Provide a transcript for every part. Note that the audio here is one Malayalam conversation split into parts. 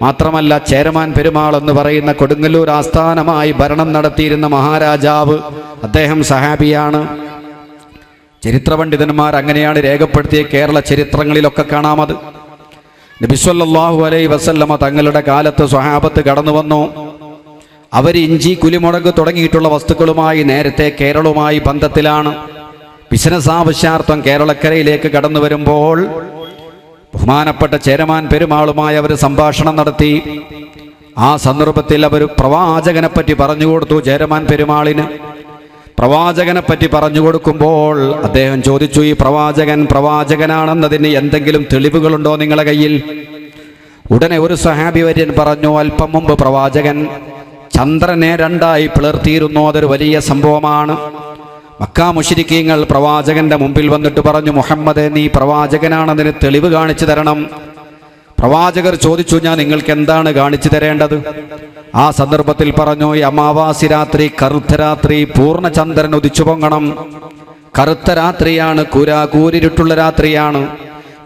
മാത്രമല്ല ചേരമാൻ പെരുമാൾ എന്ന് പറയുന്ന കൊടുങ്ങല്ലൂർ ആസ്ഥാനമായി ഭരണം നടത്തിയിരുന്ന മഹാരാജാവ്, അദ്ദേഹം സഹാബിയാണ്. ചരിത്ര പണ്ഡിതന്മാർ അങ്ങനെയാണ് രേഖപ്പെടുത്തിയ കേരള ചരിത്രങ്ങളിലൊക്കെ കാണാമത്. നബി സല്ലല്ലാഹു അലൈഹി വസല്ലമ തങ്ങളുടെ കാലത്ത് സ്വഹാബത്ത് കടന്നു വന്നു. അവർ ഇഞ്ചി, കുലിമുളക് തുടങ്ങിയിട്ടുള്ള വസ്തുക്കളുമായി നേരത്തെ കേരളവുമായി ബന്ധത്തിലാണ്. ബിസിനസ് ആവശ്യാർത്ഥം കേരളക്കരയിലേക്ക് കടന്നു വരുമ്പോൾ ബഹുമാനപ്പെട്ട ചേരമാൻ പെരുമാളുമായി അവർ സംഭാഷണം നടത്തി. ആ സന്ദർഭത്തിൽ അവർ പ്രവാചകനെ പറ്റി പറഞ്ഞു കൊടുത്തു. ചേരമാൻ പെരുമാളിന് പ്രവാചകനെ പറ്റി പറഞ്ഞു കൊടുക്കുമ്പോൾ അദ്ദേഹം ചോദിച്ചു, ഈ പ്രവാചകനാണെന്നതിന് എന്തെങ്കിലും തെളിവുകളുണ്ടോ നിങ്ങളുടെ കയ്യിൽ? ഉടനെ ഒരു സഹാബി വര്യൻ പറഞ്ഞു, അല്പം മുമ്പ് പ്രവാചകൻ ചന്ദ്രനെ രണ്ടായി പിളർത്തിയിരുന്നു, അതൊരു വലിയ സംഭവമാണ്. മക്കാ മുശ്രിക്കീങ്ങൾ പ്രവാചകന്റെ മുമ്പിൽ വന്നിട്ട് പറഞ്ഞു, മുഹമ്മദ് നീ പ്രവാചകനാണെന്നതിന് തെളിവ് കാണിച്ചു തരണം. പ്രവാചകർ ചോദിച്ചു, ഞാൻ നിങ്ങൾക്ക് എന്താണ് കാണിച്ചു തരേണ്ടത്? ആ സന്ദർഭത്തിൽ പറഞ്ഞു, ഈ അമാവാസി രാത്രി, കറുത്ത രാത്രി, പൂർണ്ണചന്ദ്രൻ ഉദിച്ചു പൊങ്ങണം. കറുത്ത രാത്രിയാണ്, കൂരിരുട്ടുള്ള രാത്രിയാണ്.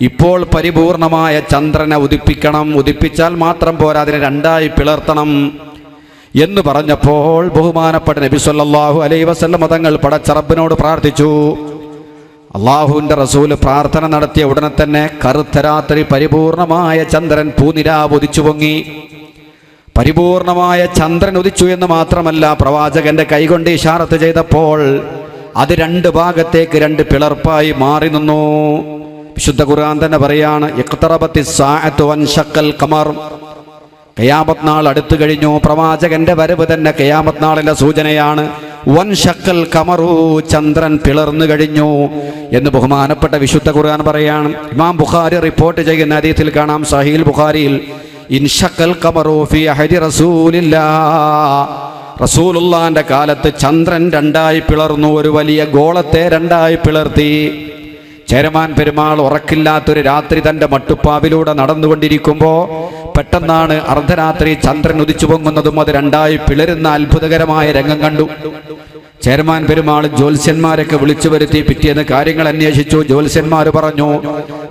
ഇപ്പോൾ പരിപൂർണമായ ചന്ദ്രനെ ഉദിപ്പിക്കണം. ഉദിപ്പിച്ചാൽ മാത്രം പോരാ, അതിനെ രണ്ടായി പിളർത്തണം എന്ന് പറഞ്ഞപ്പോൾ ബഹുമാനപ്പെട്ട നബി സല്ലല്ലാഹു അലൈഹി വസല്ലം തങ്ങൾ പടച്ചറബിനോട് പ്രാർത്ഥിച്ചു. അള്ളാഹുവിൻ്റെ റസൂല് പ്രാർത്ഥന നടത്തിയ ഉടനെ തന്നെ കറുത്ത രാത്രി, പരിപൂർണമായ ചന്ദ്രൻ, പൂനിലാവ് ഉദിച്ചു പൊങ്ങി. പരിപൂർണമായ ചന്ദ്രൻ ഉദിച്ചു എന്ന് മാത്രമല്ല, പ്രവാചകന്റെ കൈകൊണ്ട് ഇശാറത്ത് ചെയ്തപ്പോൾ അത് രണ്ട് ഭാഗത്തേക്ക് രണ്ട് പിളർപ്പായി മാറി നിന്നു. വിശുദ്ധ ഖുർആൻ തന്നെ പറയാണ്, ഇഖ്തറബത്തിസ് സാഅതു വൻശഖൽ ഖമർ, ഖിയാമത്ത് നാൾ അടുത്തു കഴിഞ്ഞു. പ്രവാചകന്റെ വരവ് തന്നെ ഖിയാമത്ത് നാളിന്റെ സൂചനയാണ്. വൻശഖൽ ഖമറു, ചന്ദ്രൻ പിളർന്നു കഴിഞ്ഞു എന്ന് ബഹുമാനപ്പെട്ട വിശുദ്ധ ഖുർആൻ പറയാണ്. ഇമാം ബുഖാരി റിപ്പോർട്ട് ചെയ്യുന്ന ഹദീസിൽ കാണാം, സഹീഹുൽ ബുഖാരിയിൽ, ഇൻശഖൽ ഖമറു ഫീ അഹദി റസൂലില്ലാഹ്, റസൂലുള്ളാഹിന്റെ കാലത്ത് ചന്ദ്രൻ രണ്ടായി പിളർന്നു, ഒരു വലിയ ഗോളത്തെ രണ്ടായി പിളർത്തി. ചേരമാൻ പെരുമാൾ ഉറക്കില്ലാത്തൊരു രാത്രി തൻ്റെ മട്ടുപ്പാവിലൂടെ നടന്നുകൊണ്ടിരിക്കുമ്പോൾ പെട്ടെന്നാണ് അർദ്ധരാത്രി ചന്ദ്രൻ ഉദിച്ചു പൊങ്ങുന്നതും അത് രണ്ടായി പിളരുന്ന അത്ഭുതകരമായ രംഗം കണ്ടു. ചേരമാൻ പെരുമാൾ ജ്യോത്സ്യന്മാരൊക്കെ വിളിച്ചു വരുത്തി പിറ്റേന്ന് കാര്യങ്ങൾ അന്വേഷിച്ചു. ജ്യോത്സ്യന്മാർ പറഞ്ഞു,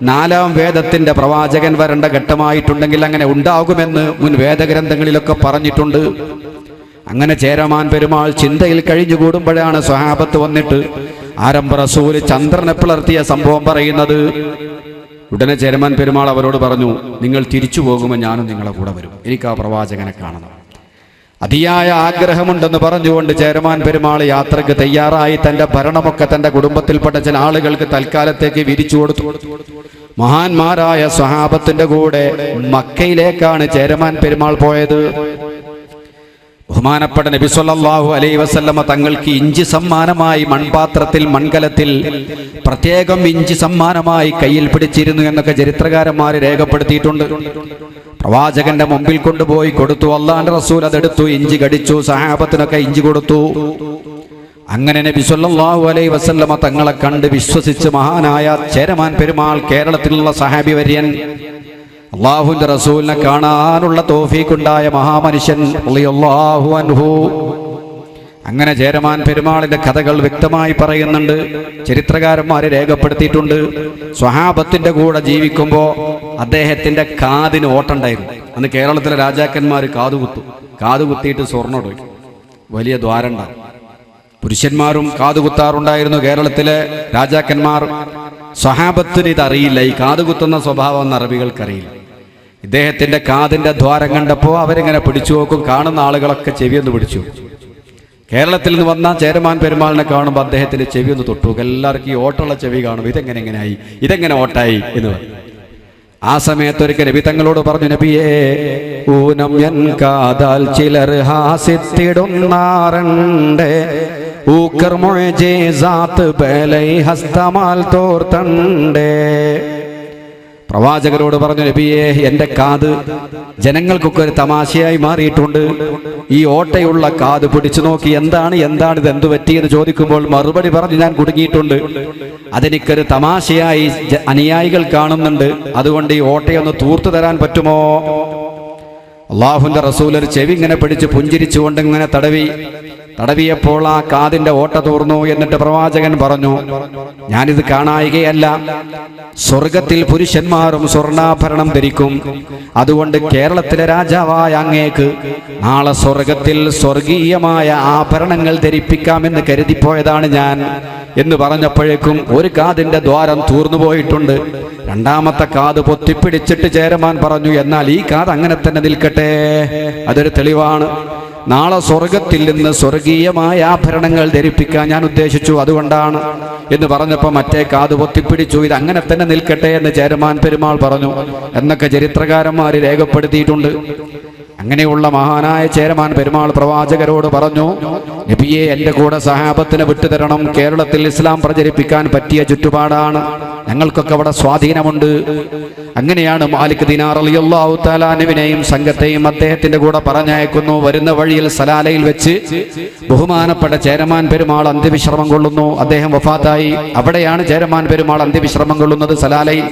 4-ാം വേദത്തിന്റെ പ്രവാചകൻ വരേണ്ട ഘട്ടമായിട്ടുണ്ടെങ്കിൽ അങ്ങനെ ഉണ്ടാകുമെന്ന് മുൻ വേദഗ്രന്ഥങ്ങളിലൊക്കെ പറഞ്ഞിട്ടുണ്ട്. അങ്ങനെ ചേരമാൻ പെരുമാൾ ചിന്തയിൽ കഴിഞ്ഞുകൂടുമ്പോഴാണ് സ്വഹാബത്ത് വന്നിട്ട് ആരംഭ റസൂല് ചന്ദ്രനെ പിളർത്തിയ സംഭവം പറയുന്നത്. ഉടനെ ചേരമാൻ പെരുമാൾ അവരോട് പറഞ്ഞു, നിങ്ങൾ തിരിച്ചു പോകുമ്പോൾ ഞാനും നിങ്ങളെ കൂടെ വരും, എനിക്ക് ആ പ്രവാചകനെ കാണണം. അതിയായ ആഗ്രഹമുണ്ടെന്ന് പറഞ്ഞുകൊണ്ട് ചേരമാൻ പെരുമാൾ യാത്രക്ക് തയ്യാറായി. തൻ്റെ ഭരണമൊക്കെ തൻ്റെ കുടുംബത്തിൽപ്പെട്ട ചില ആളുകൾക്ക് തൽക്കാലത്തേക്ക് വിരിച്ചു കൊടുത്തു. മഹാന്മാരായ സ്വഹാബത്തിന്റെ കൂടെ മക്കയിലേക്കാണ് ചേരമാൻ പെരുമാൾ പോയത്. ബഹുമാനപ്പെട്ട നബി സല്ലല്ലാഹു അലൈഹി വസല്ലമ തങ്ങൾക്ക് ഇഞ്ചി സമ്മാനമായി മൺപാത്രത്തിൽ, മൺകലത്തിൽ പ്രത്യേകം ഇഞ്ചി സമ്മാനമായി കയ്യിൽ പിടിച്ചിരുന്നു എന്നൊക്കെ ചരിത്രകാരന്മാർ രേഖപ്പെടുത്തിയിട്ടുണ്ട്. പ്രവാചകന്റെ മുമ്പിൽ കൊണ്ടുപോയി കൊടുത്തു. അല്ലാഹുവിന്റെ റസൂൽ അതെടുത്തു, ഇഞ്ചി കടിച്ചു, സഹാബത്തിനൊക്കെ ഇഞ്ചി കൊടുത്തു. അങ്ങനെ നബി സല്ലല്ലാഹു അലൈഹി വസല്ലമ തങ്ങളെ കണ്ട് വിശ്വസിച്ച് മഹാനായ ചേരമാൻ പെരുമാൾ, കേരളത്തിലുള്ള സഹാബി വര്യൻ, അള്ളാഹുവിന്റെ റസൂലിനെ കാണാനുള്ള തൗഫീഖുണ്ടായ മഹാമനുഷ്യൻ റളിയല്ലാഹു അൻഹു. അങ്ങനെ ചേരമാൻ പെരുമാളിന്റെ കഥകൾ വ്യക്തമായി പറയുന്നുണ്ട്, ചരിത്രകാരന്മാരെ രേഖപ്പെടുത്തിയിട്ടുണ്ട്. സ്വഹാബത്തിന്റെ കൂടെ ജീവിക്കുമ്പോൾ അദ്ദേഹത്തിന്റെ കാതിന് ഓട്ടുണ്ടായിരുന്നു. അന്ന് കേരളത്തിലെ രാജാക്കന്മാർ കാതുകുത്തിയിട്ട് സ്വർണ്ണം ഇടും, വലിയ ദ്വാരണ്ട. പുരുഷന്മാരും കാതുകുത്താറുണ്ടായിരുന്നു കേരളത്തിലെ രാജാക്കന്മാർ. സ്വഹാബത്തിന് ഇതറിയില്ല, ഈ കാതുകുത്തുന്ന സ്വഭാവം എന്ന് അറബികൾക്കറിയില്ല. ഇദ്ദേഹത്തിന്റെ കാതിന്റെ ദ്വാരം കണ്ടപ്പോൾ അവരിങ്ങനെ പിടിച്ചു നോക്കും. കാണുന്ന ആളുകളൊക്കെ ചെവിയൊന്ന് പിടിച്ചു. കേരളത്തിൽ നിന്ന് വന്ന ചേരമാൻ പെരുമാളിനെ കാണുമ്പോൾ അദ്ദേഹത്തിന്റെ ചെവിയൊന്ന് തൊട്ടു. എല്ലാവർക്കും ഈ ഓട്ടമുള്ള ചെവി കാണും, ഇതെങ്ങനെ ഓട്ടായി എന്ന് പറഞ്ഞു. ആ സമയത്ത് ഒരിക്കൽ നബി തങ്ങളോട് പറഞ്ഞു, നബിയേ, ഊനം എൻ കാതാൽ ചിലർ ഹാസിത്തിടുന്നാറുണ്ട്, ഊക്കർ മുഅ്ജിസാത്ത് ബലൈ ഹസ്തമാൽ തോർത്തണ്ടേ. പ്രവാചകരോട് പറഞ്ഞു, നബിയേ, എൻ്റെ കാത് ജനങ്ങൾക്കൊക്കെ ഒരു തമാശയായി മാറിയിട്ടുണ്ട്. ഈ ഓട്ടയുള്ള കാത് പിടിച്ചു നോക്കി എന്താണിത്, എന്തു പറ്റിയെന്ന് ചോദിക്കുമ്പോൾ മറുപടി പറഞ്ഞ് ഞാൻ കുടുങ്ങിയിട്ടുണ്ട്. അതെനിക്കൊരു തമാശയായി അനുയായികൾ കാണുന്നുണ്ട്. അതുകൊണ്ട് ഈ ഓട്ടയൊന്ന് തൂർത്തു തരാൻ പറ്റുമോ? അള്ളാഹുവിന്റെ റസൂൽ ഒരു ചെവി ഇങ്ങനെ പിടിച്ച് പുഞ്ചിരിച്ചുകൊണ്ട് ഇങ്ങനെ തടവിയപ്പോൾ ആ കാതിന്റെ ഓട്ട തോർന്നു. എന്നിട്ട് പ്രവാചകൻ പറഞ്ഞു, ഞാനിത് കാണായികയല്ല, സ്വർഗത്തിൽ പുരുഷന്മാരും സ്വർണ്ണാഭരണം ധരിക്കും. അതുകൊണ്ട് കേരളത്തിലെ രാജാവായ അങ്ങേക്ക് നാളെ സ്വർഗത്തിൽ സ്വർഗീയമായ ആഭരണങ്ങൾ ധരിപ്പിക്കാമെന്ന് കരുതിപ്പോയതാണ് ഞാൻ എന്ന് പറഞ്ഞപ്പോഴേക്കും ഒരു കാതിന്റെ ദ്വാരം തൂർന്നുപോയിട്ടുണ്ട്. രണ്ടാമത്തെ കാത് പൊത്തിപ്പിടിച്ചിട്ട് ചേരമാൻ പറഞ്ഞു, എന്നാൽ ഈ കാത് അങ്ങനെ തന്നെ നിൽക്കട്ടെ, അതൊരു തെളിവാണ്. നാളെ സ്വർഗത്തിൽ നിന്ന് സ്വർഗീയമായ ആഭരണങ്ങൾ ധരിപ്പിക്കാൻ ഞാൻ ഉദ്ദേശിച്ചു, അതുകൊണ്ടാണ് എന്ന് പറഞ്ഞപ്പോൾ മറ്റേ കാത് പൊത്തിപ്പിടിച്ചു. ഇത് അങ്ങനെ തന്നെ നിൽക്കട്ടെ എന്ന് ചേരമാൻ പെരുമാൾ പറഞ്ഞു എന്നൊക്കെ ചരിത്രകാരന്മാർ രേഖപ്പെടുത്തിയിട്ടുണ്ട്. അങ്ങനെയുള്ള മഹാനായ ചേരമാൻ പെരുമാൾ പ്രവാചകരോട് പറഞ്ഞു, നബിയെ, എൻ്റെ കൂടെ സഹാബത്തിനെ വിട്ടുതരണം. കേരളത്തിൽ ഇസ്ലാം പ്രചരിപ്പിക്കാൻ പറ്റിയ ചുറ്റുപാടാണ്, ഞങ്ങൾക്കൊക്കെ അവിടെ സ്വാധീനമുണ്ട്. അങ്ങനെയാണ് മാലിക് ദിനാർ റളിയല്ലാഹു തആല അൻഹുവിനെയും സംഘത്തെയും അദ്ദേഹത്തിന്റെ കൂടെ പറഞ്ഞയക്കുന്നു. വരുന്ന വഴിയിൽ സലാലയിൽ വെച്ച് ബഹുമാനപ്പെട്ട ചേരമാൻ പെരുമാൾ അന്ത്യവിശ്രമം കൊള്ളുന്നു. അദ്ദേഹം വഫാത്തായി. അവിടെയാണ് ചേരമാൻ പെരുമാൾ അന്ത്യവിശ്രമം കൊള്ളുന്നത്, സലാലയിൽ.